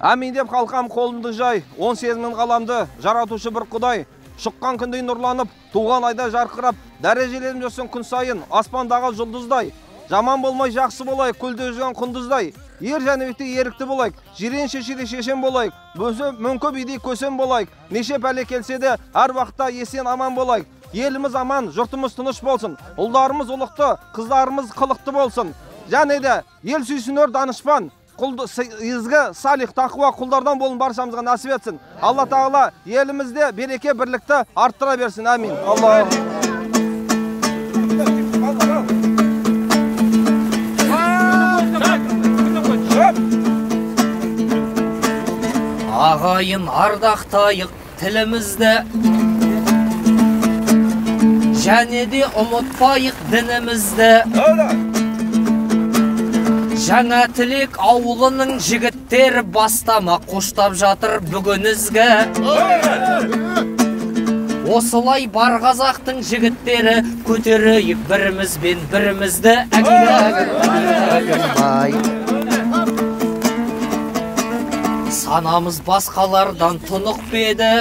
Әмин деп қалқам қолымды жай, 18 мың қаламды жаратушы бір құдай. Шыққан күндей нұрланып, туған айда жарқырап, дәрежелерім өссін күн сайын, аспандағы жұлдыздай. Жаман болмай жақсы болайық, көлде жүзген құндыздай. Ер жәнібекте ерікті болайық, жирен шешеде шешен болайық, мөңкө бидей көсен болайық. Неше пәле келсе де, әр уақытта есен аман болайық. Еліміз аман, жұртымыз тыныш болсын. Ұлдарымыз ұлықты, қыздарымыз қылықты болсын. Және де ел сүйсінер данышпан, изгі, салих, тақуа құлдардан болын баршамызға насіп етсін. Алла тағала елімізде береке бірлікті арттыра берсін. Әмин. Алла. Ағайын ардақтайық тілімізді, және де ұмытпайық дінімізді. Жаңа тілек ауылының жігіттері бастама қоштап жатыр бүгінізгі. Осылай бар қазақтың жігіттері көтерейік бірімізбен бірімізді. Санамыз басқалардан тұнық беді,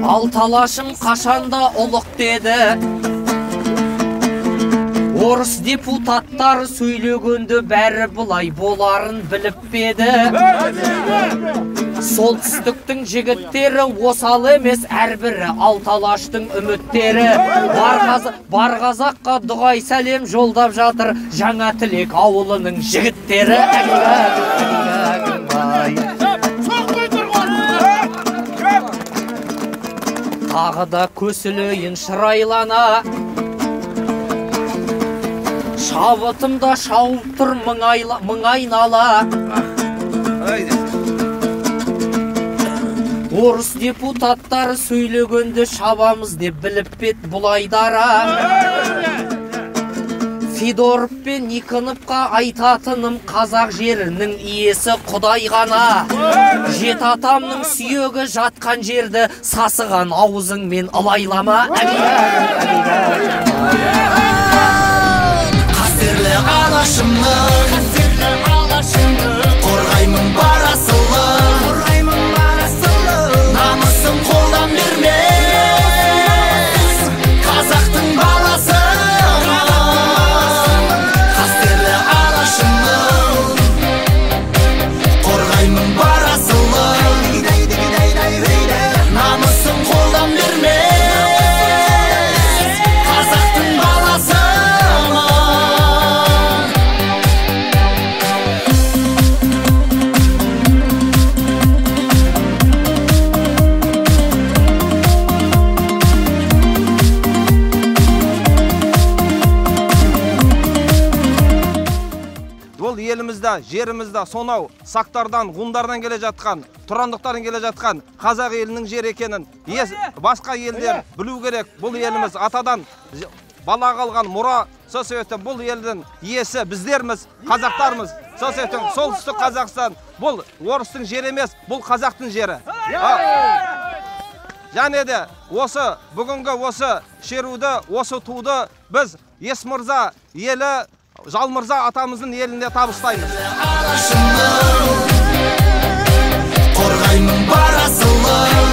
ал талашым қашанда ұлық деді. Орыс депутаттары сөйлегенде бәрі бұлай боларын біліп беді. Солтүстіктің жігіттері осал емес, әрбірі алталаштың үміттері. Бар қазаққа дұғай сәлем жолдап жатыр жаңа тілек ауылының жігіттері. Тағы да көсілейін шырайлана, шабытымда шауып тұр мың айнала. Орыс депутаттары сөйлегенде шабамыз деп біліп бет бұлайдара. Федоров пен Никоновқа айтатыным қазақ жерінің иесі құдай ғана. Жет атамның сүйегі жатқан жерді сасыған аузыңмен ылайлама. Қастерлі алашымның қорғаймын барасылы, намысын қолдан бермес қазақтың баласы. Қастерлі алашымның қорғаймын барасылы, намысын қолдан бермес қазақтың баласы. Елімізді, жерімізді сонау сақтардан, ғұндардан келе жатқан, тұрандықтарын келе жатқан қазақ елінің жер екенін басқа елдер білу керек. Бұл еліміз атадан бала қалған мұра. Сол себептен бұл елдің иесі біздерміз, қазақтармыз. Сол себептен солтүстік Қазақстан бұл орыстың жері емес, бұл қазақтың жері. Және де осы бүгінгі осы шеруді, осы туды біз Есмырза елі Жалмырза атамыздың елінде табыстаймыз. Қорғаймын барасылы.